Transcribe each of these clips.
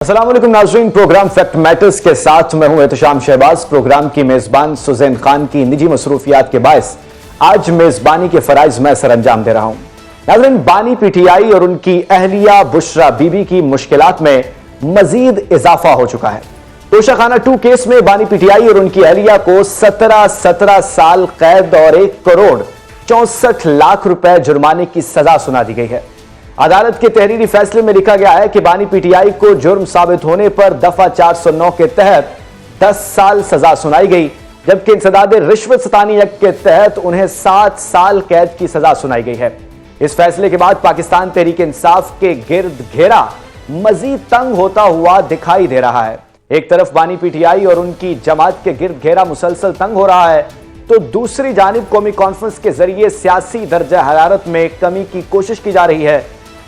अस्सलाम वालेकुम नाज़रीन, प्रोग्राम फैक्ट मैटर्स के साथ मैं हूं एहतशाम शहबाज। प्रोग्राम की मेजबान सुज़ैन खान की निजी मसरूफियात के बायस आज मेजबानी के फराइज मैं सर अंजाम दे रहा हूं। नाज़रीन, बानी पीटीआई और उनकी अहलिया बुशरा बीबी की मुश्किलात में मजीद इजाफा हो चुका है। तोशाखाना 2 केस में बानी पीटीआई और उनकी अहलिया को 17 साल कैद और 1 करोड़ 64 लाख रुपए जुर्माने की सजा सुना दी गई है। अदालत के तहरीरी फैसले में लिखा गया है कि बानी पीटीआई को जुर्म साबित होने पर दफा 409 के तहत 10 साल सजा सुनाई गई, जबकि इंसदाद रिश्वत सतानी एक्ट के तहत उन्हें 7 साल कैद की सजा सुनाई गई है। इस फैसले के बाद पाकिस्तान तहरीक इंसाफ के गिर्द घेरा मजीद तंग होता हुआ दिखाई दे रहा है। एक तरफ बानी पीटीआई और उनकी जमात के गिर्द घेरा मुसलसल तंग हो रहा है, तो दूसरी जानिब कौमी कॉन्फ्रेंस के जरिए सियासी दर्जा हरारत में कमी की कोशिश की जा रही है।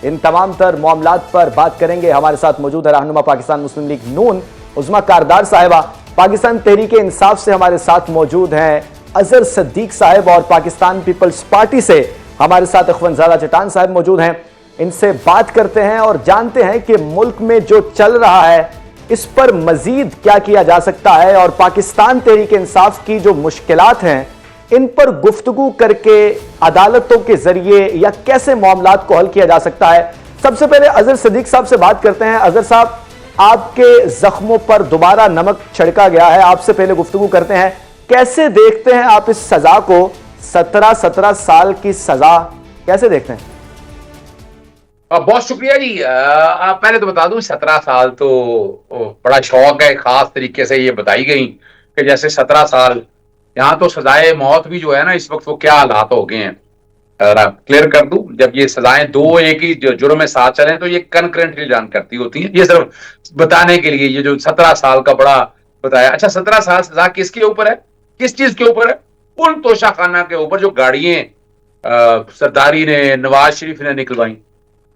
इन तमाम तर मामलात पर बात करेंगे। हमारे साथ मौजूद है रहनुमा पाकिस्तान मुस्लिम लीग नून उज़मा कारदार साहिबा, पाकिस्तान तहरीक इंसाफ से हमारे साथ मौजूद हैं अजहर सिद्दीक साहब, और पाकिस्तान पीपल्स पार्टी से हमारे साथ अखवंजादा चट्टान साहब मौजूद हैं। इनसे बात करते हैं और जानते हैं कि मुल्क में जो चल रहा है इस पर मजीद क्या किया जा सकता है, और पाकिस्तान तहरीक इंसाफ की जो मुश्किलात हैं इन पर गुफ्तगू करके अदालतों के जरिए या कैसे मामलात को हल किया जा सकता है। सबसे पहले अजहर सिद्दीक साहब से बात करते हैं। अजहर साहब, आपके जख्मों पर दोबारा नमक छिड़का गया है, आपसे पहले गुफ्तगू करते हैं, कैसे देखते हैं आप इस सजा को? 17 साल की सजा कैसे देखते हैं? बहुत शुक्रिया जी। पहले तो बता दूं 17 साल तो बड़ा शौक है, खास तरीके से ये बताई गई कि जैसे 17 साल यहाँ तो सजाए मौत भी जो है ना, इस वक्त वो क्या हालात हो गए हैं क्लियर कर दूं। जब ये सजाएं दो एक ही जुर्म में साथ चलें तो ये कंकरेंटली जान करती होती हैं। ये सिर्फ बताने के लिए ये जो 17 साल का बड़ा बताया। अच्छा, 17 साल सजा किसके ऊपर है, किस चीज के ऊपर है? उन तोशाखाना के ऊपर जो गाड़ियां सरदारी ने, नवाज शरीफ ने निकलवाई,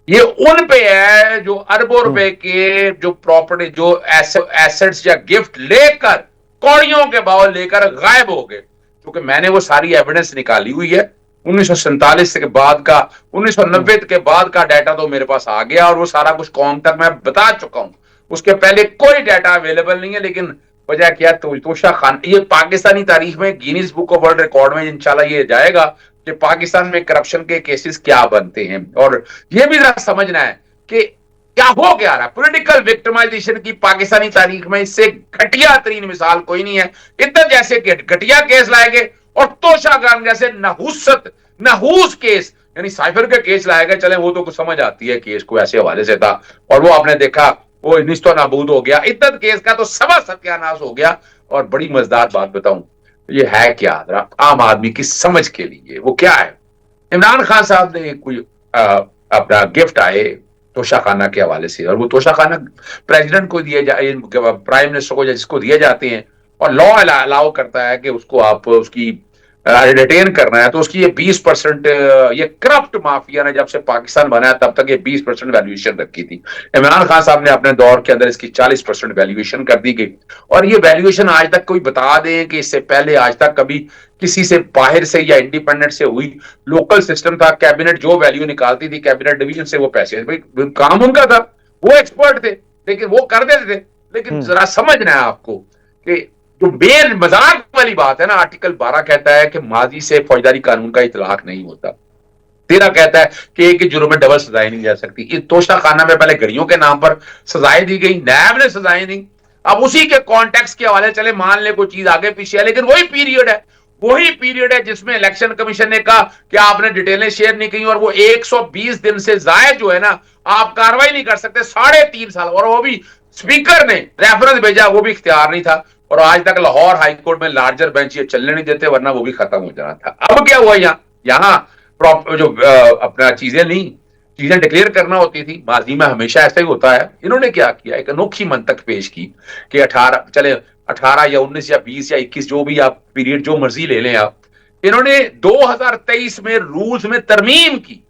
ये उन पे है जो अरबों रुपए के जो प्रॉपर्टी, जो एसेट्स या गिफ्ट लेकर कौड़ियों के भाव लेकर गायब हो गए। क्योंकि मैंने वो सारी एविडेंस निकाली हुई है 1947 के बाद का, 1990 के बाद का डाटा तो मेरे पास आ गया, और वो सारा कुछ कौम तक मैं बता चुका हूं। उसके पहले कोई डाटा अवेलेबल नहीं है। लेकिन वजह क्या, तोशाखाना ये पाकिस्तानी तारीख में Guinness book of world record में इंशाल्लाह ये जाएगा कि पाकिस्तान में करप्शन के केसेस क्या बनते हैं। और ये भी जरा समझना है कि क्या हो क्या रहा है। पॉलिटिकल विक्टिमाइजेशन की पाकिस्तानी तारीख में इससे घटिया तरीन मिसाल कोई नहीं है। इतना जैसे घटिया केस लाए गए, और तोशाखाना जैसे नहूस केस, यानी साइफर के केस लाए गए। चले वो तो कुछ समझ आती है, केस को ऐसे हवाले से था, और वो आपने देखा वो निस्तो नाबूद हो गया। इतना केस का तो सबा सत्यानाश हो गया। और बड़ी मजेदार बात बताऊं, ये है क्या आम आदमी की समझ के लिए, वो क्या है? इमरान खान साहब ने कोई अपना गिफ्ट आए तोशाखाना के हवाले से, और वो तोशाखाना प्रेसिडेंट को दिए जाए, प्राइम मिनिस्टर को जिसको दिए जाते हैं, और लॉ अलाउ करता है कि उसको आप उसकी रिटेन करना है, तो उसकी ये 20% ये करप्ट माफिया ने जब से पाकिस्तान बनाया तब तक ये 20% वैल्यूएशन रखी थी। इमरान खान साहब ने अपने दौर के अंदर इसकी 40% वैल्यूएशन कर दी गई। और ये वैल्यूएशन आज तक कोई बता दें कि इससे पहले आज तक कभी किसी से बाहर से या इंडिपेंडेंट से हुई? लोकल सिस्टम था, कैबिनेट जो वैल्यू निकालती थी कैबिनेट डिवीजन से वो पैसे, भाई काम उनका था, वो एक्सपर्ट थे, लेकिन वो कर देते थे। लेकिन जरा समझना है आपको कि जो बेर मजाक वाली बात है ना, आर्टिकल 12 कहता है कि माजी से फौजदारी कानून का इतलाक नहीं होता। 13 कहता है कि एक ही जुर्म में डबल सजाएं नहीं जा सकती। इस तोशाखाना में पहले गड़ियों के नाम पर सजाएं दी गई, नैब ने सजाएं दी। अब उसी के कॉन्टेक्स्ट के हवाले चले मान ले कोई चीज आगे पीछे है, लेकिन वही पीरियड है जिसमें इलेक्शन कमीशन ने कहा कि आपने डिटेलें शेयर नहीं की, और वो 120 दिन से जायद जो है ना आप कार्रवाई नहीं कर सकते, 3.5 साल। और वो भी स्पीकर ने रेफरेंस भेजा, वो भी इख्तियार नहीं था। और आज तक लाहौर हाई कोर्ट में लार्जर बेंच ये चलने नहीं देते, वरना वो भी खत्म हो जाना था। अब क्या हुआ, यहाँ जो अपना चीजें डिक्लेयर करना होती थी, माजी में हमेशा ऐसा ही होता है। इन्होंने क्या किया, एक अनोखी मंतक पेश की कि 18 या 19 या 20 या 21 जो भी आप पीरियड जो मर्जी ले लें आप, इन्होंने 2023 में रूल्स में तरमीम की,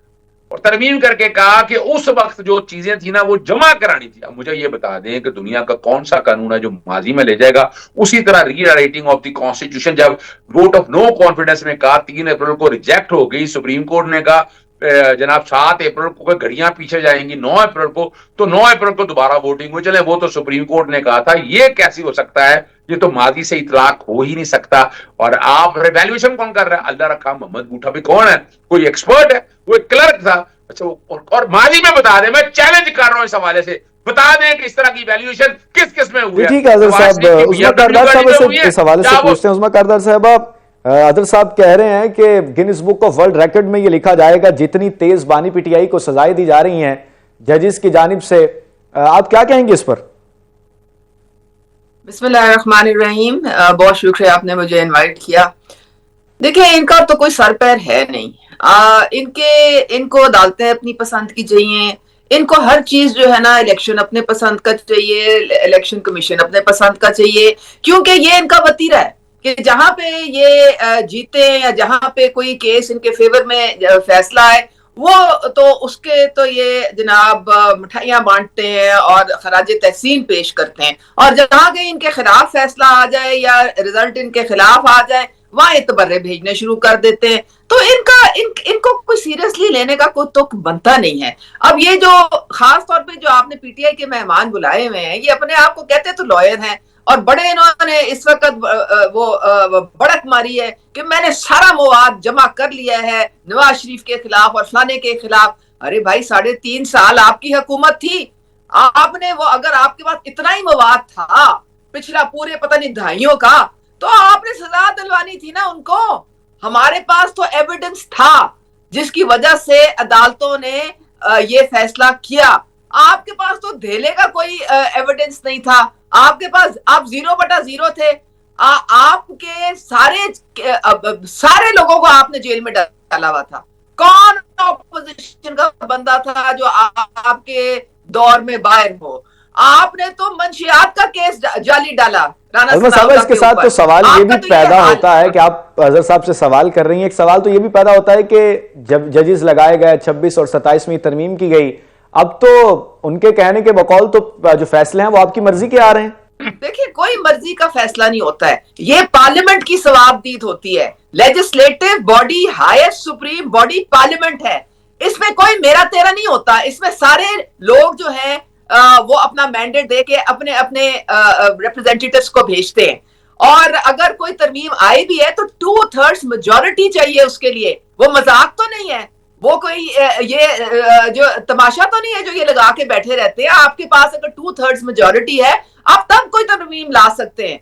और तरमीम करके कहा कि उस वक्त जो चीजें थी ना वो जमा करानी थी। अब मुझे ये बता दें कि दुनिया का कौन सा कानून है जो माजी में ले जाएगा? उसी तरह रीराइटिंग ऑफ द कॉन्स्टिट्यूशन, जब वोट ऑफ नो कॉन्फिडेंस में कहा, 3 अप्रैल को रिजेक्ट हो गई, सुप्रीम कोर्ट ने कहा जनाब 7 अप्रैल को घड़ियां पीछे जाएंगी 9 अप्रैल को, तो 9 अप्रैल को दोबारा वोटिंग हो। चले वो तो सुप्रीम कोर्ट ने कहा था, ये कैसी हो सकता है, ये तो माजी से इतलाक हो ही नहीं सकता। और आप रिवैल्यूएशन कौन कर रहा है? अल्लाह रखा मोहम्मद बूटा भी कौन है? कोई एक्सपर्ट है? वो एक क्लर्क था। अच्छा, और माजी में बता दें, मैं चैलेंज कर रहा हूं इस हवाले से, बता दें कि इस तरह की वैल्यूएशन किस किस में हुई है। ठीक है अजहर साहब, उस्मा कारदार साहब से इस हवाले से पूछते हैं। उस्मा कारदार साहब, अदर साहब कह रहे हैं कि Guinness book of world record में ये लिखा जाएगा जितनी तेज बानी पीटीआई को सजाएं दी जा रही हैं जजेस की जानिब से, आप क्या कहेंगे इस पर? बिस्मिल्लाहिर्रहमानिर्रहीम, बहुत शुक्रिया आपने मुझे इनवाइट किया। देखिए, इनका तो कोई सर पैर है नहीं। इनको अदालतें अपनी पसंद की चाहिए, इनको हर चीज जो है ना इलेक्शन अपने पसंद का चाहिए, इलेक्शन कमीशन अपने पसंद का चाहिए, क्योंकि ये इनका वतीरा है कि जहां पे ये जीते या जहां पे कोई केस इनके फेवर में फैसला है, वो तो उसके तो ये जनाब मिठाइयां बांटते हैं और खराज तहसीन पेश करते हैं, और जहां कहीं इनके खिलाफ फैसला आ जाए या रिजल्ट इनके खिलाफ आ जाए, वहां इतबर्रे भेजने शुरू कर देते हैं। तो इनको कोई सीरियसली लेने का कोई तुक बनता नहीं है। अब ये जो खास तौर पे जो आपने पीटीआई के मेहमान बुलाए हुए हैं, ये अपने आप को कहते तो लॉयर हैं, और बड़े इन्होंने इस वक्त वो बड़क मारी है कि मैंने सारा मवाद जमा कर लिया है नवाज शरीफ के खिलाफ और फलाने के खिलाफ। अरे भाई, 3.5 साल आपकी हुकूमत थी, आपने वो अगर आपके पास इतना ही मवाद था पिछला पूरे पता नहीं दहाइयों का, तो आपने सजा दिलवानी थी ना उनको। हमारे पास तो एविडेंस था जिसकी वजह से अदालतों ने ये फैसला किया। आपके पास तो धेले का कोई एविडेंस नहीं था। आपके पास आप 0/0 थे। आपके सारे लोगों को आपने जेल में डाला हुआ था। कौन ऑपोजिशन का बंदा था जो आपके दौर में बाहर हो? आपने तो मंशियात का केस जाली डाला राना साहब। इसके साथ तो सवाल ये भी पैदा होता है कि आप अजहर साहब से सवाल कर रही हैं, एक सवाल तो ये भी पैदा होता है कि जब जजेस लगाए गए 26 और 27 में तरमीम की गई, अब तो उनके कहने के बकौल तो जो फैसले हैं वो आपकी मर्जी के आ रहे हैं। देखिए, कोई मर्जी का फैसला नहीं होता है, ये पार्लियामेंट की सवाबदीद होती है। Legislative body highest supreme body parliament है, इसमें कोई मेरा तेरा नहीं होता। इसमें सारे लोग जो है वो अपना मैंडेट दे के अपने अपने रिप्रेजेंटेटिव्स को भेजते हैं, और अगर कोई तरमीम आई भी है तो 2/3 मेजॉरिटी चाहिए उसके लिए। वो मजाक तो नहीं है, वो कोई ये जो तमाशा तो नहीं है जो ये लगा के बैठे रहते हैं। आपके पास अगर 2/3 मेजॉरिटी है, आप तब कोई तरमीम ला सकते हैं।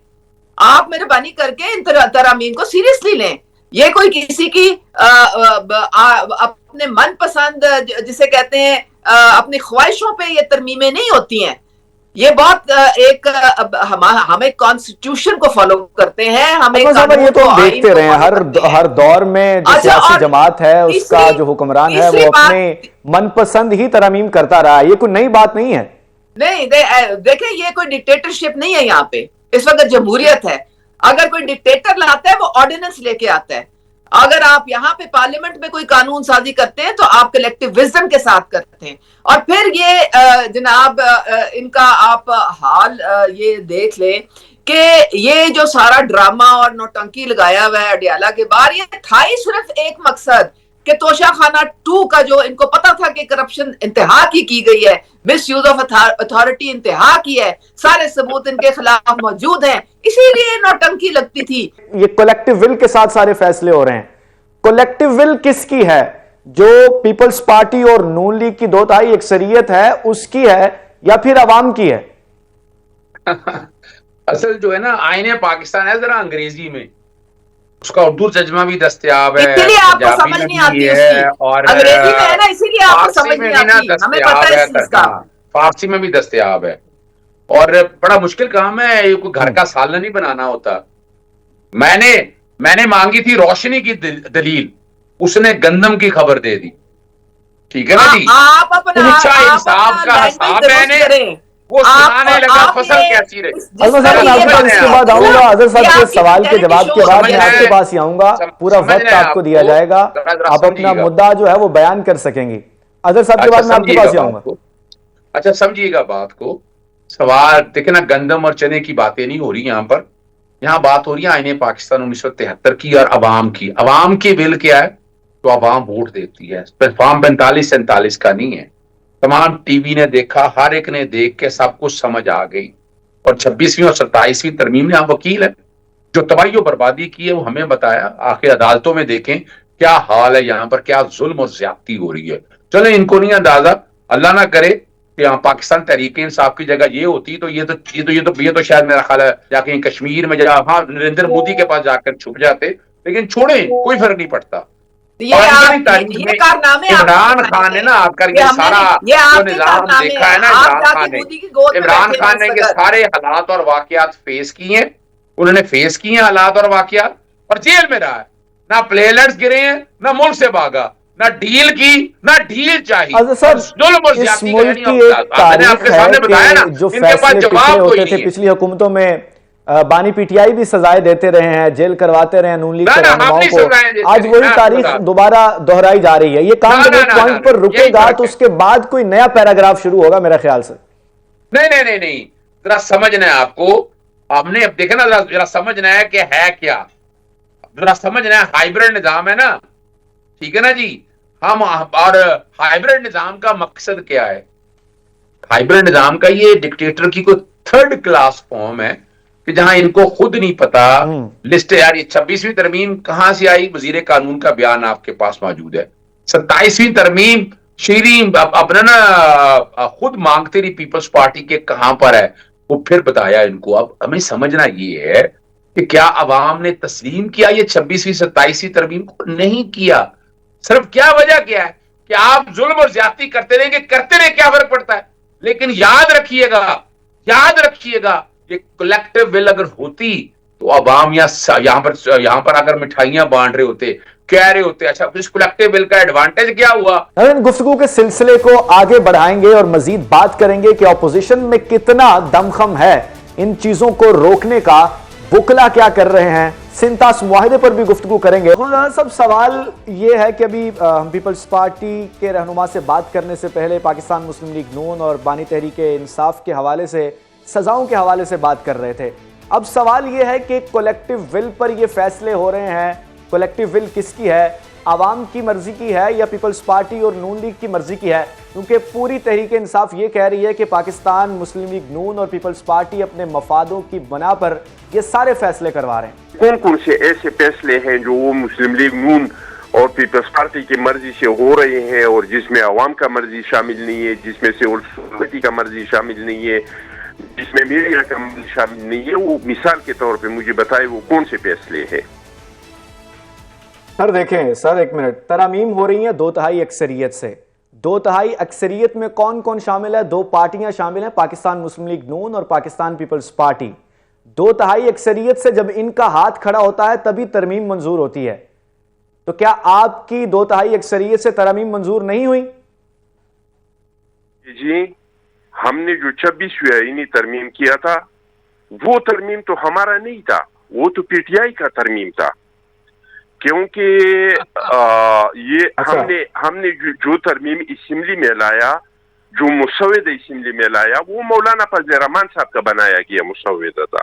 आप मेहरबानी करके इन तरमीम को सीरियसली लें। ये कोई किसी की अपने मनपसंद जिसे कहते हैं अपनी ख्वाहिशों पे ये तरमीमें नहीं होती हैं। ये बहुत हम एक कॉन्स्टिट्यूशन को फॉलो करते हैं, हम एक ये तो हम देखते रहे हैं हर दौर में जो सियासी जमात है उसका जो हुक्मरान है वो अपने मनपसंद ही तरमीम करता रहा है। ये कोई नई बात नहीं है। नहीं, देखिए, ये कोई डिक्टेटरशिप नहीं है। यहाँ पे इस वक्त जमहूरियत है। अगर कोई डिक्टेटर लाता है वो ऑर्डिनेंस लेके आता है। अगर आप यहाँ पे पार्लियामेंट में कोई कानून साजी करते हैं तो आप कलेक्टिव विजडम के साथ करते हैं। और फिर ये जनाब इनका आप हाल ये देख ले कि ये जो सारा ड्रामा और नौटंकी लगाया हुआ है अडियाला के बाहर, ये था ही सिर्फ एक मकसद कि तोशाखाना 2 का जो इनको पता था कि करप्शन इंतहा की गई है, मिस यूज ऑफ अथॉरिटी इंतहा की है, सारे सबूत इनके खिलाफ मौजूद हैं, इसीलिए नौटंकी लगती थी। ये कलेक्टिव विल के साथ सारे फैसले हो रहे हैं। कलेक्टिव विल किसकी है? जो पीपल्स पार्टी और नून लीग की 2/3 अक्सरियत है उसकी है या फिर अवाम की है? असल जो है ना आईने पाकिस्तान है जरा अंग्रेजी में, उसका उर्दू तर्जमा भी दस्तयाब है, इसीलिए आपको समझ नहीं आती है, और अंग्रेजी में है ना, इसीलिए आपको समझ नहीं आती। हमें पता है इस चीज का। फारसी में भी दस्तयाब है, और बड़ा मुश्किल काम है, ये कोई घर का सालन नहीं बनाना होता। मैंने मांगी थी रोशनी की दलील, उसने गंदम की खबर दे दी। ठीक है ना जी? आप अपना इंसाफ का हिसाब है, वो सुनाने लगा फसल कैसी रही। इसके बाद आऊंगा अजहर साहब के सवाल के जवाब के बाद मैं आपके पास ही आऊंगा। पूरा वक्त आपको दिया जाएगा, आप अपना मुद्दा जो है वो बयान कर सकेंगी। अजहर साहब के बाद मैं आपके पास ही आऊंगा। अच्छा, समझिएगा बात को। सवाल देखे ना, गंदम और चने की बातें नहीं हो रही यहाँ पर। यहाँ बात हो रही है आईने पाकिस्तान 1973 की और अवाम की। अवाम की विल क्या है? تو عوام ووٹ دیتی ہے. فارم 45-47 کا نہیں ہے. تمام ٹی وی نے دیکھا, ہر ایک نے دیکھ کے سب کچھ سمجھ آ گئی. اور 26ویں اور 27ویں ترمیم میں آپ وکیل ہیں, جو تباہی و بربادی کی ہے وہ ہمیں بتایا. آخر عدالتوں میں دیکھیں کیا حال ہے یہاں پر, کیا ظلم اور زیادتی ہو رہی ہے. چلیں ان کو نہیں اندازہ, اللہ نہ کرے کہ یہاں پاکستان تحریک انصاف کی جگہ یہ ہوتی تو یہ تو شاید میرا خیال ہے یا کہیں کشمیر میں جا, ہاں نریندر مودی کے پاس جا کر چھپ جاتے. لیکن چھوڑیں, کوئی فرق نہیں پڑتا. یہ پاکستانی آپ تاریخ میں یہ کارنامے آپ کے عمران بتائے خان نے گئے, نا آپ کر یہ یہ ہم نے سارا نہیں, یہ جو آپ کے نظام کارنامے دیکھا ہیں. ہے نا, آپ عمران جا کے خان نے, مودی کی گود میں عمران بیٹھے خان نے یہ منصگر. سارے حالات اور واقعات فیس کیے ہیں. انہوں نے فیس کیے ہیں حالات اور واقعات, اور جیل میں رہا ہے. نہ پلیلٹس گرے ہیں, نہ ملک سے بھاگا, نہ ڈیل کی, نہ ڈیل چاہی, اظہر اور صاحب ظلم اور اس زیادتی کا ملک یعنی کی ایک میں نے آپ تاریخ کے ہے سامنے کہ بتایا نا, جو ان کے پاس فیصلے پچھلے جواب ہوتے کوئی تھے نہیں ہے. پچھلی حکومتوں میں بانی پی ٹی آئی بھی سزائے دیتے رہے ہیں, جیل کرواتے رہے ہیں نون لیگ نہ کے نہ ہم رہنماؤں نہیں کو, سزائیں دیتے آج رہے, وہی میں آپ کو تاریخ بتا دوں. دوبارہ دہرائی جا رہی ہے. یہ کام نہ جب نہ ایک نہ نہ پوائنٹ پر نہ رکے یہی گا فرق تو ہے. اس کے بعد کوئی نیا پیراگراف شروع ہوگا میرا خیال سے. نہیں نہیں نہیں نہیں, ذرا سمجھنا ہے آپ کو. ہم نے اب دیکھا نا, ذرا سمجھنا ہے کہ ہے کیا, ذرا سمجھنا ہے. ہائیبرڈ نظام ہے نا, ٹھیک ہے نا جی. ہم اور ہائیبرڈ نظام کا مقصد کیا ہے؟ ہائیبرڈ نظام کا یہ ڈکٹیٹر کی کوئی تھرڈ کلاس فارم ہے کہ جہاں ان کو خود نہیں پتا ہوں لسٹ. یار 26ویں ترمیم کہاں سے آئی؟ وزیر قانون کا بیان آپ کے پاس موجود ہے. 27ویں ترمیم شیرین اپنا نا خود مانگتے رہی پیپلز پارٹی کے کہاں پر ہے, وہ پھر بتایا ان کو. اب ہمیں سمجھنا یہ ہے کہ کیا عوام نے تسلیم کیا یہ 26ویں 27ویں ترمیم کو؟ نہیں کیا. صرف کیا وجہ کیا ہے کہ آپ ظلم اور زیادتی کرتے رہیں گے, کرتے رہے, کیا فرق پڑتا ہے. لیکن یاد رکھیے گا, یاد رکھیے گا, یہ کلیکٹیو ول اگر ہوتی تو عوام یہاں پر اگر مٹھائیاں بانٹ رہے ہوتے, کہہ رہے ہوتے, اچھا اس کلیکٹیو ول کا ایڈوانٹیج کیا ہوا. گفتگو کے سلسلے کو آگے بڑھائیں گے اور مزید بات کریں گے کہ اپوزیشن میں کتنا دمخم ہے ان چیزوں کو روکنے کا, وکلا کیا کر رہے ہیں, سنتاس معاہدے پر بھی گفتگو کریں گے. سب سوال یہ ہے کہ ابھی ہم پیپلز پارٹی کے رہنما سے بات کرنے سے پہلے پاکستان مسلم لیگ نون اور بانی تحریک انصاف کے حوالے سے, سزاؤں کے حوالے سے بات کر رہے تھے. اب سوال یہ ہے کہ کولیکٹیو ول پر یہ فیصلے ہو رہے ہیں, کولیکٹیو ول کس کی ہے, عوام کی مرضی کی ہے یا پیپلز پارٹی اور نون لیگ کی مرضی کی ہے؟ کیونکہ پوری تحریک انصاف یہ کہہ رہی ہے کہ پاکستان مسلم لیگ نون اور پیپلز پارٹی اپنے مفادوں کی بنا پر یہ سارے فیصلے کروا رہے ہیں. کون کون سے ایسے فیصلے ہیں جو وہ مسلم لیگ نون اور پیپلز پارٹی کی مرضی سے ہو رہے ہیں اور جس میں عوام کا مرضی شامل نہیں ہے, جس میں سے سوسائٹی کا مرضی شامل نہیں ہے, جس میں میڈیا کا مرضی شامل نہیں ہے؟ وہ مثال کے طور پہ مجھے بتائے وہ کون سے فیصلے ہیں. سر دیکھیں سر, ایک منٹ, ترامیم ہو رہی ہیں 2/3 اکثریت سے. 2/3 اکثریت میں کون کون شامل ہے؟ 2 پارٹیاں شامل ہیں, پاکستان مسلم لیگ نون اور پاکستان پیپلز پارٹی. 2/3 اکثریت سے جب ان کا ہاتھ کھڑا ہوتا ہے تبھی ترمیم منظور ہوتی ہے. تو کیا آپ کی 2/3 اکثریت سے ترامیم منظور نہیں ہوئی؟ جی, ہم نے جو 26ویں آئینی ترمیم کیا تھا وہ ترمیم تو ہمارا نہیں تھا, وہ تو پی ٹی آئی کا ترمیم تھا. کیونکہ یہ ہم نے جو ترمیم اسمبلی میں لایا, جو مسودہ اسمبلی میں لایا, وہ مولانا فضل الرحمان صاحب کا بنایا گیا مسودہ تھا.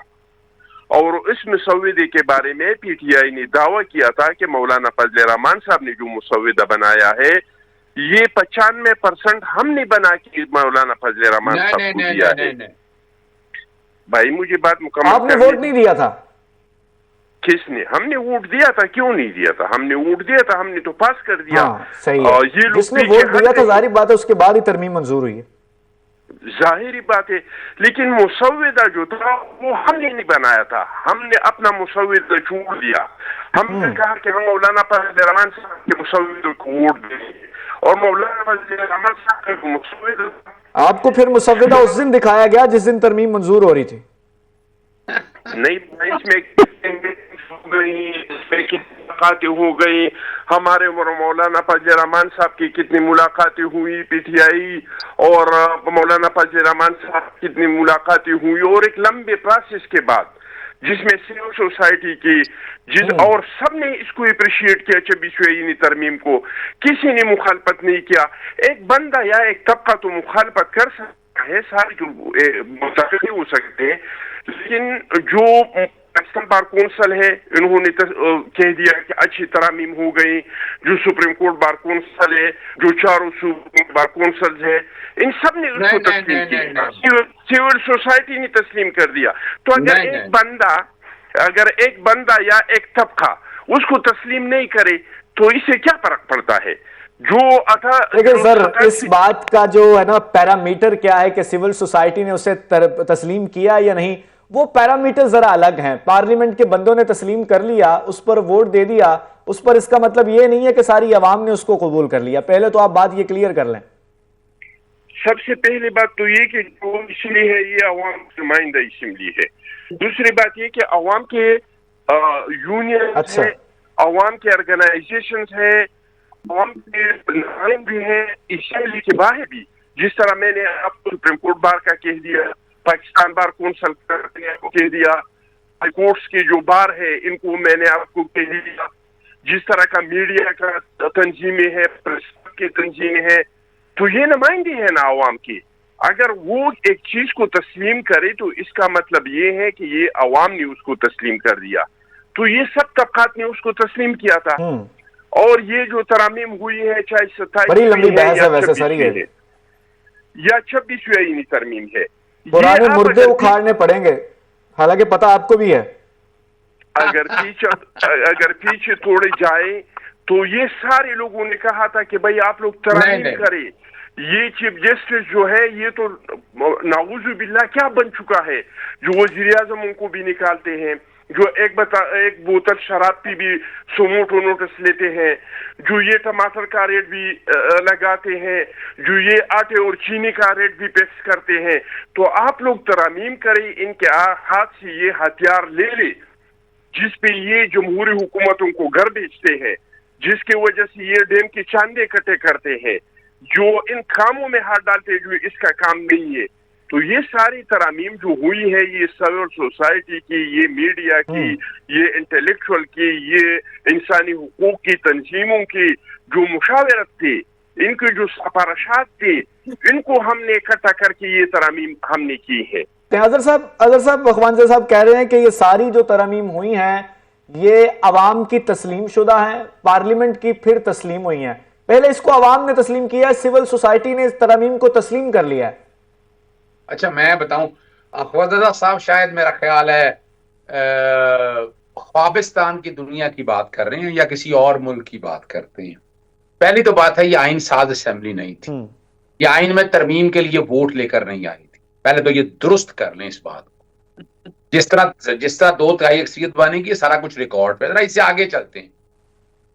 اور اس مسودے کے بارے میں پی ٹی آئی نے دعویٰ کیا تھا کہ مولانا فضل الرحمان صاحب نے جو مسودہ بنایا ہے یہ 95% ہم نے بنا کے مولانا فضل الرحمان صاحب کو دیا ہے. بھائی مجھے بات مکمل آپ نے ووٹ نہیں دیا تھا؟ کس نے؟ ہم نے ووٹ دیا تھا. کیوں نہیں دیا تھا؟ ہم نے ووٹ دیا تھا, ہم نے تو پاس کر دیا. صحیح ہے, جس نے ووٹ دیا تھا ظاہری بات ہے اس کے بعد ہی ترمیم منظور ہوئی ہے. ظاہری بات ہے, لیکن مسودہ جو تھا وہ ہم نے نہیں بنایا تھا, ہم نے اپنا مسودہ چھوڑ دیا. ہم نے کہا کہ ہم مولانا فضل الرحمان صاحب کے مسودے کو ووٹ دیں گے, اور مولانا فضل الرحمان صاحب کا مسودہ. آپ کو پھر مسودہ اس دن دکھایا گیا جس دن ترمیم منظور ہو رہی تھی. نہیں, اس میں کتنی ملاقاتیں ہو گئی, ہمارے مولانا فضل الرحمان صاحب کی کتنی ملاقاتیں ہوئی پی ٹی آئی اور مولانا فضل الرحمان صاحب کتنی ملاقاتیں ہوئی, اور ایک لمبے پروسیس کے بعد جس میں سول سوسائٹی کی اور سب نے اس کو اپریشیٹ کیا 26ویں ترمیم کو, کسی نے مخالفت نہیں کیا. ایک بندہ یا ایک طبقہ تو مخالفت کر سکتا ہے, سارے جو متفق ہو سکتے ہیں, لیکن جو पाकिस्तान बार कौंसिल है, इन्होंने कह दिया कि अच्छी तरामीम हो गई। जो सुप्रीम कोर्ट बार कौंसिल है, जो चारों सुप्रीम बार कौंसिल है, इन सब ने उसको तस्लीम किया। सिविल सोसाइटी ने तस्लीम कर दिया। तो अगर एक बंदा या एक तबका उसको तस्लीम नहीं करे तो इससे क्या फर्क पड़ता है? लेकिन सर इस बात का जो है ना पैरामीटर क्या है कि सिविल सोसाइटी ने उसे तस्लीम किया या नहीं, वो पैरामीटर जरा अलग हैं। पार्लियामेंट के बंदों ने तस्लीम कर लिया, उस पर वोट दे दिया, उस पर इसका मतलब ये नहीं है कि सारी आवाम ने उसको कबूल कर लिया। पहले तो आप बात ये क्लियर कर लें। सबसे पहली बात तो ये कि जो असम्बली है ये अवाम की नुमाइंदा असम्बली है। दूसरी बात ये कि अवाम के यूनियन है, अवाम के ऑर्गेनाइजेशन है, अवाम के नाम भी है असम्बली के बाहर भी। जिस तरह मैंने आपको सुप्रीम कोर्ट बार का कह दिया, पाकिस्तान बार कौंसिल को कह दिया, हाई कोर्ट्स के जो बार है इनको मैंने आपको कह दिया, जिस तरह का मीडिया का तंजीमें है, प्रेस की तंजीमें है, तो ये नुमाइंदे है ना अवाम की। अगर वो एक चीज को तस्लीम करे तो इसका मतलब ये है कि ये अवाम ने उसको तस्लीम कर दिया। तो ये सब तबकात ने उसको तस्लीम किया था। और ये जो तरामीम हुई है, चाहे 27 या 26वीं तरमीम है, पुराने मुर्दे उखाड़ने पड़ेंगे, हालांकि पता आपको भी है। अगर पीछे थोड़े जाए तो ये सारे लोगों ने कहा था कि भाई आप लोग तरामीम करें। ये चीफ जस्टिस जो है ये तो नाऊज़ु बिल्लाह क्या बन चुका है, जो वज़ीर आज़म उनको भी निकालते हैं, जो एक बोतल शराब की भी सुमोटो नोटिस लेते हैं, जो ये टमाटर का रेट भी लगाते हैं, जो ये आटे और चीनी का रेट भी फिक्स करते हैं। तो आप लोग तरामीम करें, इनके हाथ से ये हथियार ले ले जिस पे ये जमहूरी हुकूमतों को घर बेचते हैं, जिसकी वजह से ये डैम के चांदे इकट्ठे करते हैं, जो इन कामों में हाथ डालते हैं जो इसका काम नहीं है। तो ये सारी तरामीम जो हुई है, ये सिविल सोसाइटी की, ये मीडिया की, ये इंटेलेक्चुअल की, ये इंसानी हुकूक की तंजीमों की जो मुशावरत थी, इनकी जो सिफारिशात थी, इनको हमने इकट्ठा करके ये तरामीम हमने की है। अजहर साहब अखवानज़ाद साहब कह रहे हैं कि ये सारी जो तरामीम हुई हैं ये अवाम की तस्लीम शुदा है, पार्लियामेंट की फिर तस्लीम हुई हैं। पहले इसको अवाम ने तस्लीम किया है, सिविल सोसाइटी ने इस तरामीम को तस्लीम कर लिया है। अच्छा मैं बताऊं, अखवानज़ाद साहब शायद मेरा ख्याल है ख्वाबिस्तान की दुनिया की बात कर रहे हैं या किसी और मुल्क की बात करते हैं। पहली तो बात है ये आइन साज असेंबली नहीं थी, ये आइन में तरमीम के लिए वोट लेकर नहीं आई थी। पहले तो ये दुरुस्त कर लें इस बात को। जिस तरह 2/3 अक्सरियत बनेगी सारा कुछ रिकॉर्ड पे। जरा इससे आगे चलते हैं।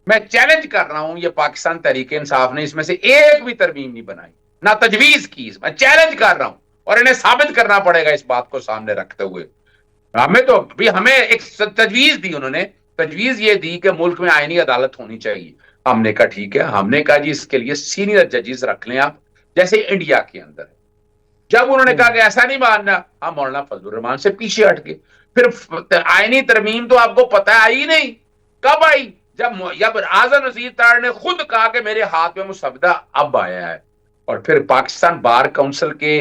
मैं चैलेंज कर रहा हूं, ये पाकिस्तान तहरीक इंसाफ ने इसमें से एक भी तरमीम नहीं बनाई, ना तजवीज की। मैं चैलेंज कर रहा हूं और इन्हें साबित करना पड़ेगा इस बात को सामने रखते हुए। हमें एक तजवीज दी, उन्होंने तजवीज ये दी कि मुल्क में आईनी अदालत होनी चाहिए। हमने कहा ठीक है, हमने कहा जी इसके लिए सीनियर जजेस रख लें आप, जैसे इंडिया के अंदर। जब उन्होंने कहा कि ऐसा नहीं मानना, हम मौलाना फजलुर रहमान से पीछे हट गए। फिर आईनी तरमीम तो आपको पता आई नहीं कब आई, जब आज़म नज़ीर तार ने खुद कहा कि मेरे हाथ में मुसवदा अब आया है। और फिर पाकिस्तान बार काउंसिल के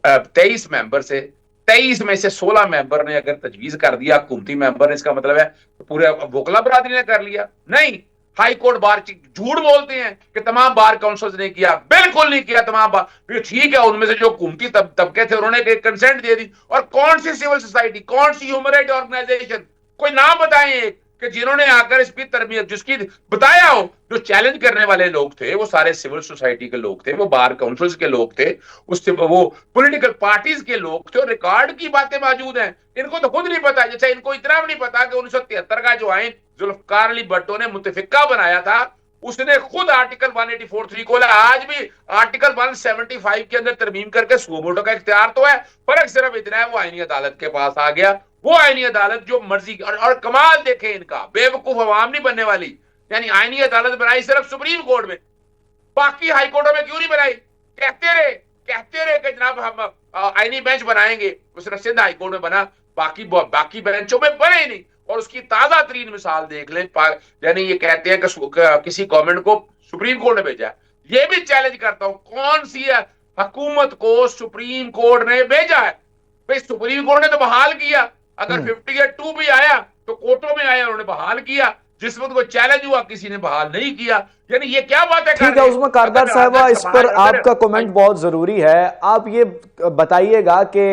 23 मेंबर से 23 में से 16 मेंबर ने अगर तजवीज कर दिया हुकूमती मेंबर ने, इसका मतलब है पूरे वकला बरादरी ने कर लिया। नहीं, हाई कोर्ट बार झूठ बोलते हैं कि तमाम बार काउंसिल्स ने किया, बिल्कुल नहीं किया तमाम बार। फिर ठीक है, उनमें से जो हुकूमती तबके थे उन्होंने कंसेंट दे दी। और कौन सी सिविल सोसाइटी, कौन सी ह्यूमन राइट ऑर्गेनाइजेशन, कोई नाम बताएं कि जिन्होंने आकर इस पर तरमीम, जिसकी बताया हो। जो चैलेंज करने वाले लोग थे वो सारे सिविल सोसाइटी के लोग थे, वो बार काउंसिल्स के लोग थे, उससे वो पॉलिटिकल पार्टीज के लोग थे। और रिकॉर्ड की बातें मौजूद हैं, इनको तो खुद नहीं पता। जैसे इनको इतना भी नहीं पता कि 1973 का जो आइन जुल्फकार अली भट्टो ने मुतफिका बनाया था, उसने खुद आर्टिकल 184(3) को आज भी आर्टिकल 175 के अंदर तरमीम करके सुमोटो का इख्तियार तो है। फर्क सिर्फ इतना है वो आईनी अदालत के पास आ गया। वो आईनी अदालत जो मर्जी और कमाल देखे इनका, बेवकूफ अवाम नहीं बनने वाली। यानी आईनी अदालत बनाई सिर्फ सुप्रीम कोर्ट में, बाकी हाई कोर्टों में क्यों नहीं बनाई? कहते रहे कि जनाब हम आईनी बेंच बनाएंगे, सिर्फ सिंध हाई कोर्ट में बना, बाकी बेंचों में बने ही नहीं। और उसकी ताजा तरीन मिसाल देख लें, यानी ये कहते हैं कि किसी गवर्नमेंट को सुप्रीम कोर्ट ने भेजा। ये भी चैलेंज करता हूं, कौन सी हुकूमत को सुप्रीम कोर्ट ने भेजा है? भाई सुप्रीम कोर्ट ने तो बहाल किया, अगर 58 भी आया तो कोर्टों में आया, उन्होंने बहाल किया, जिस वक्त को चैलेंज हुआ किसी ने बहाल नहीं किया। यानी ये क्या बातें कर ठीक रहे है हैं? उस्मा कारदार अगर साहबा, अगर इस पर समाज अगर- आपका कमेंट बहुत जरूरी है। आप ये बताइएगा कि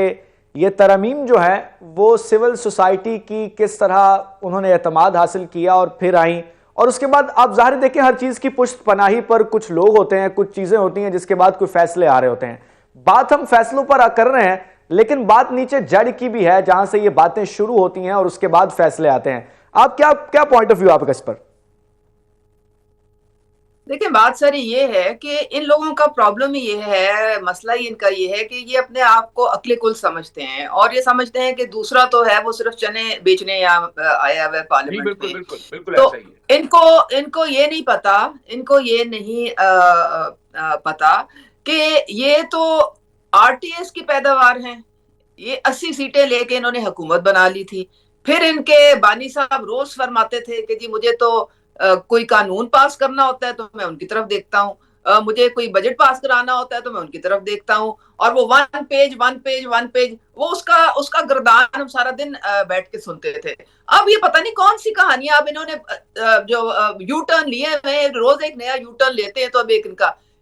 ये तरमीम जो है वो सिविल सोसाइटी की किस तरह उन्होंने एतमाद हासिल किया और फिर आई, और उसके बाद आप ज़ाहिर देखें हर चीज़ की पुश्त पनाही पर कुछ लोग होते हैं, कुछ चीज़ें होती हैं जिसके बाद कोई फैसले आ रहे होते हैं। बात हम फैसलों पर कर रहे हैं, लेकिन बात नीचे जड़ की भी है जहां से ये बातें शुरू होती हैं और उसके बाद फैसले आते हैं। आप क्या पॉइंट ऑफ व्यू आपका इस पर? देखिए, बात सारी ये है कि इन लोगों का प्रॉब्लम ही ये है, मसला ही इनका ये है कि ये अपने आप को अक्ले कुल समझते हैं और ये समझते हैं कि दूसरा तो है वो सिर्फ चने बेचने या आया हुआ है पार्लियामेंट बिल्कुल में। बिल्कुल बिल्कुल तो ऐसा ही है। इनको ये नहीं पता, इनको ये नहीं पता कि ये तो आरटीएस की पैदावार हैं। ये 80 सीटें लेके इन्होंने हुकूमत बना ली थी। फिर इनके बानी साहब रोज फरमाते थे कि जी मुझे तो कोई कानून पास करना होता है तो मैं उनकी तरफ देखता हूँ, मुझे कोई बजट पास कराना होता है तो मैं उनकी तरफ देखता हूँ, और वो वन पेज वो उसका गर्दान हम सारा दिन बैठ के सुनते थे। अब ये पता नहीं कौन सी कहानियां अब इन्होंने जो यू टर्न लिए हैं, रोज एक नया यू टर्न लेते हैं। तो अब एक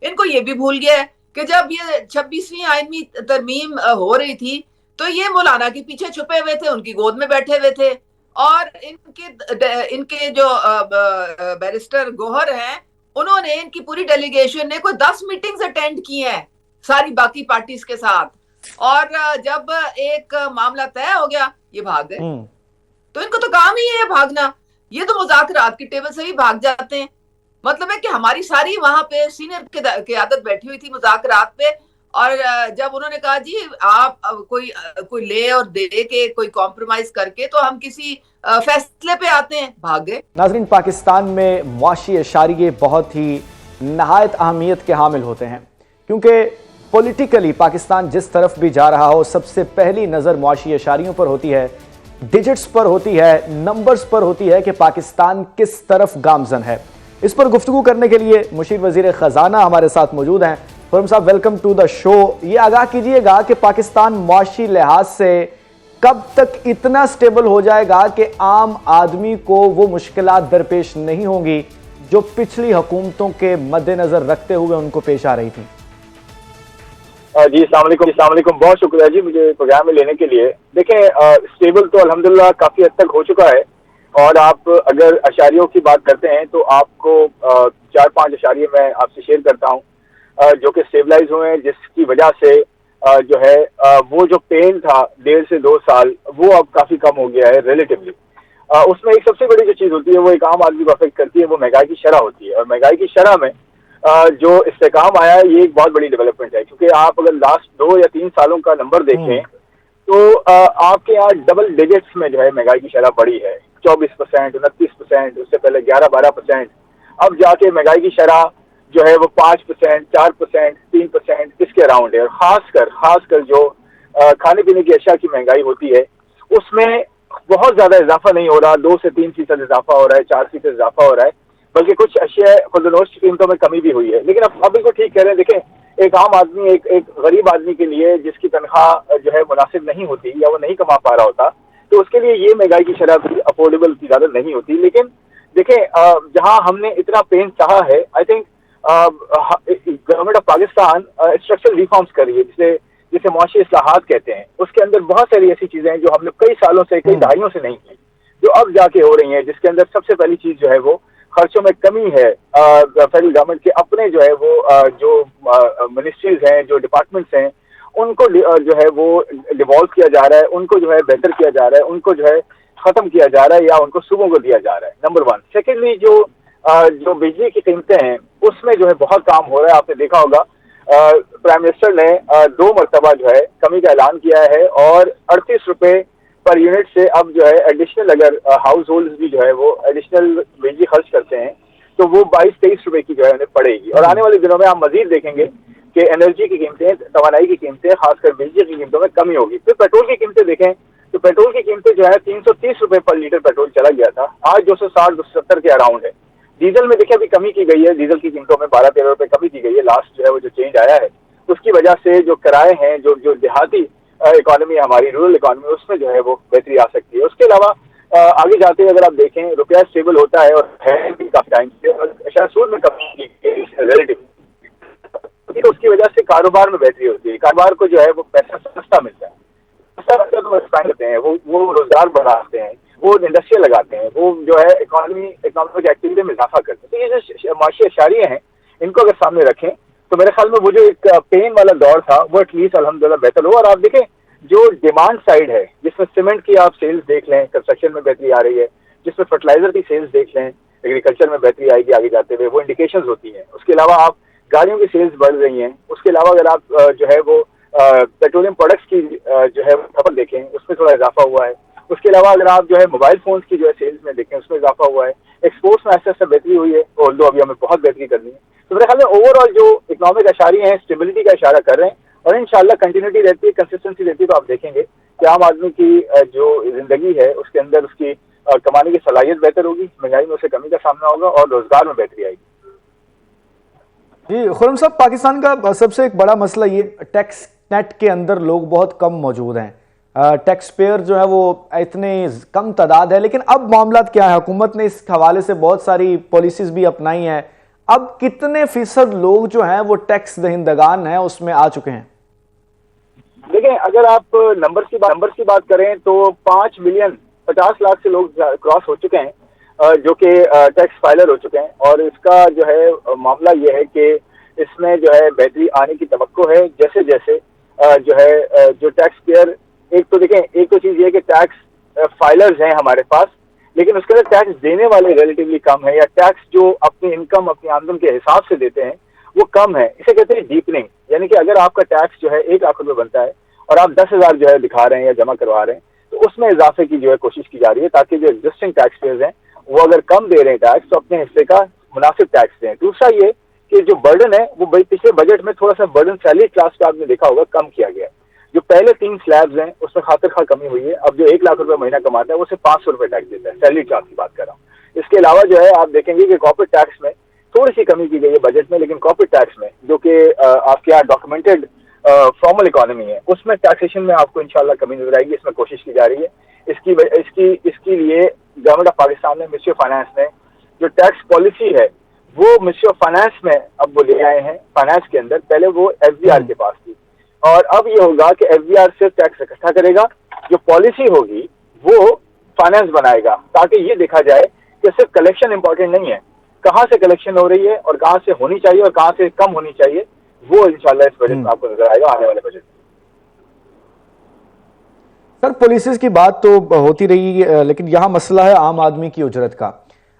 इनको ये भी भूल गया है कि जब ये 26वीं आईनी तरमीम हो रही थी तो ये मौलाना के पीछे छुपे हुए थे, उनकी गोद में बैठे हुए थे, और इनके जो बैरिस्टर गोहर हैं, उन्होंने इनकी पूरी डेलीगेशन ने कोई 10 मीटिंग्स अटेंड की हैं सारी बाकी पार्टीज के साथ, और जब एक मामला तय हो गया ये भाग गए। तो इनको तो काम ही है भागना, ये तो मुज़ाकरात की टेबल से भी भाग जाते हैं। मतलब है कि हमारी सारी वहां पे सीनियर क़यादत बैठी हुई थी मुज़ाकरात पे, और जब उन्होंने कहा जी आप कोई ले और दे के कोई कॉम्प्रोमाइज करके तो हम किसी फैसले पे आते हैं, भाग गए। नाज़रीन, पाकिस्तान में मुआशी इशारे बहुत ही नहायत अहमियत के हामिल होते हैं, क्योंकि पॉलिटिकली पाकिस्तान जिस तरफ भी जा रहा हो सबसे पहली नज़र मुआशी इशारियों पर होती है, डिजिट्स पर होती है, नंबर्स पर होती है कि पाकिस्तान किस तरफ गामजन है। इस पर गुफ्तगू करने के लिए मुशीर वज़ीर ख़जाना हमारे साथ मौजूद हैं। खुर्रम साहब, वेलकम टू द शो। ये आगाह कीजिएगा कि पाकिस्तान मुआशी लिहाज से कब तक इतना स्टेबल हो जाएगा कि आम आदमी को वो मुश्किलात दरपेश नहीं होंगी जो पिछली हुकूमतों के मद्देनजर रखते हुए उनको पेश आ रही थी? जी अस्सलाम वालेकुम, बहुत शुक्रिया जी मुझे प्रोग्राम में लेने के लिए। देखें, स्टेबल तो अल्हम्दुलिल्लाह काफ़ी हद तक हो चुका है, और आप अगर अशारियों की बात करते हैं तो आपको 4-5 अशारिये मैं आपसे शेयर करता हूँ जो कि स्टेबलाइज हुए हैं, जिसकी वजह से जो है वो जो पेन था 1.5 से 2 साल वो अब काफ़ी कम हो गया है रिलेटिवली। उसमें एक सबसे बड़ी जो चीज़ होती है वो एक आम आदमी को अफेक्ट करती है, वो महंगाई की शरह होती है। और महंगाई की शरह में जो इस्तेकाम आया है ये एक बहुत बड़ी डेवलपमेंट है, क्योंकि आप अगर लास्ट 2 या 3 सालों का नंबर देखें तो आपके यहाँ डबल डिजिट्स में जो है महंगाई की शरह बढ़ी है, 24%, 29%, उससे पहले 11-12%। अब जाके महंगाई की शरह जो है वो 5%, 4%, 3% इसके अराउंड है। और खासकर जो खाने पीने की अशिया की महंगाई होती है उसमें बहुत ज्यादा इजाफा नहीं हो रहा, 2 से 3% इजाफा हो रहा है, 4% इजाफा हो रहा है, बल्कि कुछ अशिया खुदनोश की कीमतों में कमी भी हुई है। लेकिन अब बिल्कुल ठीक कह रहे हैं। देखें, एक आम आदमी एक गरीब आदमी के लिए जिसकी तनख्वाह जो है मुनासिब नहीं होती या वो नहीं कमा पा रहा होता, तो उसके लिए ये महंगाई की शरह भी अफोर्डेबल की ज्यादा नहीं होती। लेकिन देखें, जहां हमने इतना पेन सहा है, I think government of Pakistan structural reforms कर रही है, जिसे मुआशी इस्लाहात कहते हैं। उसके अंदर बहुत सारी ऐसी चीजें हैं जो हमने कई सालों से, कई दहाइयों से नहीं की, जो अब जाके हो रही हैं, जिसके अंदर सबसे पहली चीज जो है वो खर्चों में कमी है। फेडरल गवर्नमेंट के अपने जो है वो जो मिनिस्ट्रीज हैं, जो डिपार्टमेंट्स हैं, उनको जो है वो डिवॉल्व किया जा रहा है, उनको जो है बेहतर किया जा रहा है, उनको जो है खत्म किया जा रहा है या उनको सूबों को दिया जा रहा है, नंबर 1। सेकेंडली, जो बिजली की कीमतें हैं उसमें जो है बहुत काम हो रहा है। आपने देखा होगा प्राइम मिनिस्टर ने 2 मरतबा जो है कमी का ऐलान किया है, और 38 रुपए पर यूनिट से अब जो है एडिशनल, अगर हाउस होल्ड भी जो है वो एडिशनल बिजली खर्च करते हैं तो वो 22-23 रुपए की जो है उन्हें पड़ेगी। और आने वाले दिनों में आप मजीद देखेंगे कि एनर्जी की कीमतें, तवानाई की कीमतें, खासकर बिजली की कीमतों में कमी होगी। फिर पेट्रोल की कीमतें देखें तो पेट्रोल की कीमतें जो है 330 रुपए पर लीटर पेट्रोल चला गया था, आज 260-270 के अराउंड है। डीजल में देखिए अभी कमी की गई है, डीजल की कीमतों में 12-13 रुपए कमी की गई है। लास्ट जो है वो जो चेंज आया है उसकी वजह से जो किराए हैं, जो देहाती इकोनॉमी हमारी रूरल इकोनॉमी उसमें जो है वो बेहतरी आ सकती है। उसके अलावा आगे जाते हुए अगर आप देखें रुपया स्टेबल होता है और है भी काफी टाइम से, और शायद सूद में कमी रिलेटिव, तो उसकी वजह से कारोबार में बेहतरी होती है। कारोबार को जो है वो पैसा सस्ता मिलता है, सस्ता मिलता है तो एक्सपैंड करते हैं, वो रोजगार बढ़ाते हैं, वो इंडस्ट्रियल लगाते हैं, वो जो है इकोनॉमिक एक्टिविटी में इजाफा करते हैं। तो ये जो माशी अशारियाँ हैं इनको अगर सामने रखें तो मेरे ख्याल में वो जो एक पेन वाला दौर था वो एटलीस्ट अल्हम्दुलिल्लाह बेहतर हो। और आप देखें जो डिमांड साइड है जिसमें सीमेंट की आप सेल्स देख लें, कंस्ट्रक्शन में बेहतरी आ रही है, जिसमें फर्टिलाइजर की सेल्स देख लें, एग्रीकल्चर में बेहतरी आएगी आगे जाते हुए, वो इंडिकेशंस होती हैं। उसके अलावा आप गाड़ियों की सेल्स बढ़ रही हैं। उसके अलावा अगर आप जो है वो पेट्रोलियम प्रोडक्ट्स की जो है खपत देखें उसमें थोड़ा इजाफा हुआ है। उसके अलावा अगर आप जो है मोबाइल फोन्स की जो है सेल्स में देखें उसमें इजाफा हुआ है। एक्सपोर्ट्स में ऐसा बेहतरी हुई है, और अभी हमें बहुत बेहतरी करनी है। तो मेरे ख्याल में ओवरऑल जो इकोनॉमिक अशारियाँ हैं स्टेबिलिटी का इशारा कर रहे हैं, और इंशाल्लाह कंटिन्यूटी रहती है, कंसिस्टेंसी रहती है, तो आप देखेंगे कि आम आदमी की जो जिंदगी है उसके अंदर उसकी कमाने की सलाहियत बेहतर होगी, महंगाई में उसे कमी का सामना होगा और रोजगार में बेहतरी आएगी। जी खुर्रम साहब, पाकिस्तान का सबसे एक बड़ा मसला ये टैक्स नेट के अंदर लोग बहुत कम मौजूद हैं, टैक्स पेयर जो है वो इतने कम तादाद है। लेकिन अब मामला क्या है, हुकूमत ने इस हवाले से बहुत सारी पॉलिसीज भी अपनाई हैं। अब कितने फीसद लोग जो हैं वो टैक्स दहिंदगान हैं उसमें आ चुके हैं? देखें, अगर आप नंबर्स की बात करें तो 5 मिलियन 50 लाख से लोग क्रॉस हो चुके हैं जो कि टैक्स फाइलर हो चुके हैं। और इसका जो है मामला ये है कि इसमें जो है बेहतरी आने की तवक्को है जैसे जैसे जो है जो टैक्स पेयर, एक तो चीज़ ये है कि टैक्स फाइलर्स हैं हमारे पास, लेकिन उसके अंदर टैक्स देने वाले रिलेटिवली कम है, या टैक्स जो अपनी इनकम अपनी आमदन के हिसाब से देते हैं वो कम है। इसे कहते हैं डीपनिंग, यानी कि अगर आपका टैक्स जो है 1 लाख रुपए बनता है और आप 10,000 जो है दिखा रहे हैं या जमा करवा रहे हैं, तो उसमें इजाफे की जो है कोशिश की जा रही है ताकि जो एग्जिस्टिंग टैक्स पेयर्स हैं वो अगर कम दे रहे हैं टैक्स तो अपने हिस्से का मुनासिब टैक्स दें। दूसरा ये कि जो बर्डन है वो पिछले बजट में थोड़ा सा बर्डन सैलरी क्लास का आपने देखा होगा कम किया गया है। जो पहले 3 स्लैब्स हैं उसमें खातिर खा कमी हुई है। अब जो 1 लाख रुपए महीना कमाता है वो सिर्फ 500 रुपए टैक्स देता है, सैलरी क्लास की बात कर रहा हूँ। इसके अलावा जो है आप देखेंगे कि कॉर्पोरेट टैक्स में थोड़ी सी कमी की गई है बजट में, लेकिन कॉर्पोरेट टैक्स में जो कि आपके यहाँ डॉक्यूमेंटेड फॉर्मल इकोनॉमी है उसमें टैक्सेशन में आपको इंशाल्लाह कमी नजर आएगी। इसमें कोशिश की जा रही है। इसकी लिए गवर्नमेंट ऑफ पाकिस्तान ने, मिनिस्ट्री ऑफ फाइनेंस ने जो टैक्स पॉलिसी है वो मिनिस्ट्री ऑफ फाइनेंस में अब वो ले आए हैं। फाइनेंस के अंदर पहले वो एफबीआर के पास थी, और अब ये होगा कि एफबीआर सिर्फ टैक्स इकट्ठा करेगा, जो पॉलिसी होगी वो फाइनेंस बनाएगा, ताकि ये देखा जाए कि सिर्फ कलेक्शन इंपॉर्टेंट नहीं है, कहाँ से कलेक्शन हो रही है और कहाँ से होनी चाहिए और कहाँ से कम होनी चाहिए, वो इंशाल्लाह इस बजट में आपको नजर आएगा आने वाले बजट में। सर, पॉलिसीज की बात तो होती रही, लेकिन यहाँ मसला है आम आदमी की उजरत का।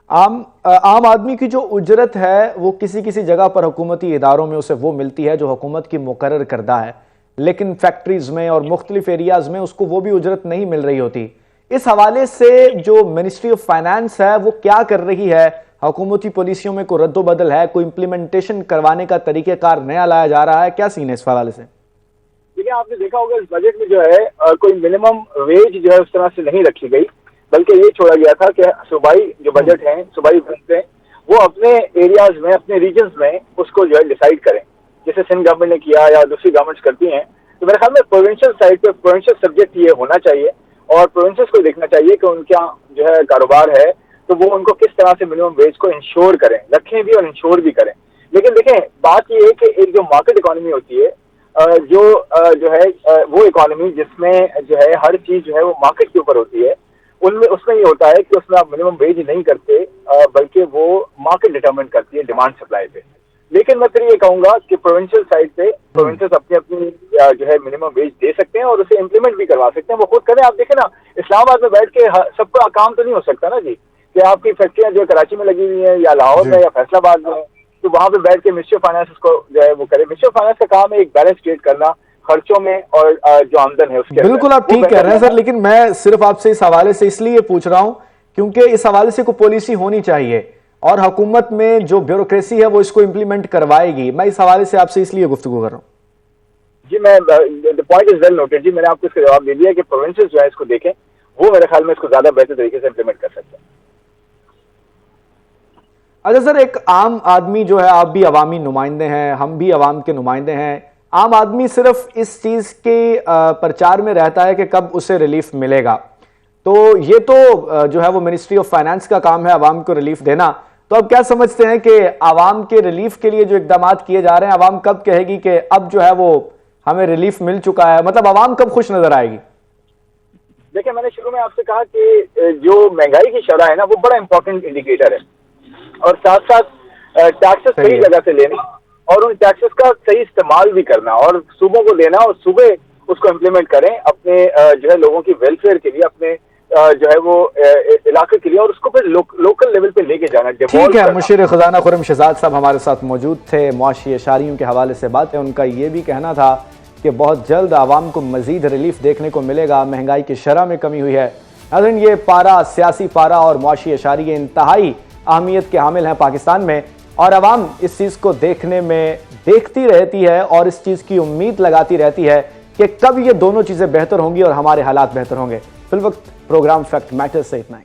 आम आदमी की जो उजरत है वो किसी किसी जगह पर हुकूमती इदारों में उसे वो मिलती है जो हुकूमत की मुकर्रर करदा है, लेकिन फैक्ट्रीज में और मुख्तलिफ एरियाज में उसको वो भी उजरत नहीं मिल रही होती। इस हवाले से जो मिनिस्ट्री ऑफ फाइनेंस है वो क्या कर रही है? हुकूमती पॉलिसियों में कोई रद्दोबदल है, कोई इंप्लीमेंटेशन करवाने का तरीक़ेकार नया लाया जा रहा है, क्या सीन है इस हवाले से? देखिए, आपने देखा होगा इस बजट में जो है कोई मिनिमम वेज जो है उस तरह से नहीं रखी गई, बल्कि ये छोड़ा गया था कि सूबाई जो बजट है, सूबाई बनते हैं वो अपने एरियाज में, अपने रीजन्स में उसको जो है डिसाइड करें, जैसे सिंध गवर्नमेंट ने किया या दूसरी गवर्नमेंट्स करती हैं। तो मेरे ख्याल में प्रोविंशियल साइड पे प्रोविंशियल सब्जेक्ट ये होना चाहिए, और प्रोविंसेस को देखना चाहिए कि उनका जो है कारोबार है तो वो उनको किस तरह से मिनिमम वेज को इंश्योर करें, रखें भी और इंश्योर भी करें। लेकिन देखें, बात ये है कि एक जो मार्केट इकोनॉमी होती है, जो है वो इकोनॉमी जिसमें जो है हर चीज जो है वो मार्केट के ऊपर होती है, उसमें ये होता है कि उसमें आप मिनिमम वेज नहीं करते, बल्कि वो मार्केट डिटरमिन करती है डिमांड सप्लाई पे। लेकिन मैं फिर ये कहूंगा कि प्रोविंशियल साइड पे प्रोविंसेस अपनी जो है मिनिमम वेज दे सकते हैं और उसे इम्प्लीमेंट भी करवा सकते हैं, वो खुद करें। आप देखें ना, इस्लामाबाद में बैठ के सबका काम तो नहीं हो सकता ना जी, कि आपकी फैक्ट्रियां जो कराची में लगी हुई हैं या लाहौर में या फैसलाबाद में, तो वहां पे बैठ के मिनिस्ट्री ऑफ फाइनेंस उसको जो है वो करे। मिनिस्ट्री ऑफ फाइनेंस का काम है एक बैलेंस क्रिएट करना खर्चों में और जो आमदन है उसके। बिल्कुल, आप ठीक कह रहे हैं सर, लेकिन मैं सिर्फ आपसे इस हवाले से इसलिए पूछ रहा हूं क्योंकि इस हवाले से कोई पॉलिसी होनी चाहिए और हुकूमत में जो ब्यूरोक्रेसी है वो इसको इंप्लीमेंट करवाएगी। मैं इस हवाले से आपसे इसलिए गुफ्तगू कर रहा हूँ। जी, मैं the point is well noted जी, मैंने आपको इसका जवाब दे दिया कि प्रोविंसेस जो है इसको देखें, वो मेरे ख्याल में इसको ज्यादा बेहतर तरीके से इंप्लीमेंट कर सकते हैं। अच्छा सर, एक आम आदमी जो है, आप भी अवामी नुमाइंदे हैं, हम भी अवाम के नुमाइंदे हैं, عام آدمی صرف اس چیز کے پرچار میں رہتا ہے کہ کب اسے ریلیف ملے گا. تو یہ تو جو ہے وہ منسٹری آف فائنانس کا کام ہے عوام کو ریلیف دینا. تو اب کیا سمجھتے ہیں کہ عوام کے ریلیف کے لیے جو اقدامات کیے جا رہے ہیں عوام کب کہے گی کہ اب جو ہے وہ ہمیں ریلیف مل چکا ہے؟ مطلب عوام کب خوش نظر آئے گی؟ دیکھیں میں نے شروع میں آپ سے کہا کہ جو مہنگائی کی شرح ہے نا وہ بڑا امپورٹنٹ انڈیکیٹر ہے, اور ساتھ ساتھ ٹیکسز صحیح جگہ سے لینے اور ان ٹیکسز کا صحیح استعمال بھی کرنا اور صوبوں کو دینا اور صوبے اس کو امپلیمنٹ کریں اپنے جو ہے لوگوں کی ویلفیئر کے لیے, اپنے جو ہے وہ علاقے کے لیے, اور اس کو پھر لوکل لیول پہ لے کے جانا. ٹھیک ہے, مشیر خزانہ خرم شہزاد صاحب ہمارے ساتھ موجود تھے. معاشی اشاریوں کے حوالے سے بات ہے, ان کا یہ بھی کہنا تھا کہ بہت جلد عوام کو مزید ریلیف دیکھنے کو ملے گا, مہنگائی کی شرح میں کمی ہوئی ہے. ناظرین, یہ پارا, سیاسی پارا اور معاشی اشاریے انتہائی اہمیت کے حامل ہیں پاکستان میں, اور عوام اس چیز کو دیکھتی رہتی ہے اور اس چیز کی امید لگاتی رہتی ہے کہ کب یہ دونوں چیزیں بہتر ہوں گی اور ہمارے حالات بہتر ہوں گے. فی الوقت پروگرام فیکٹ میٹر سے اتنا ہی.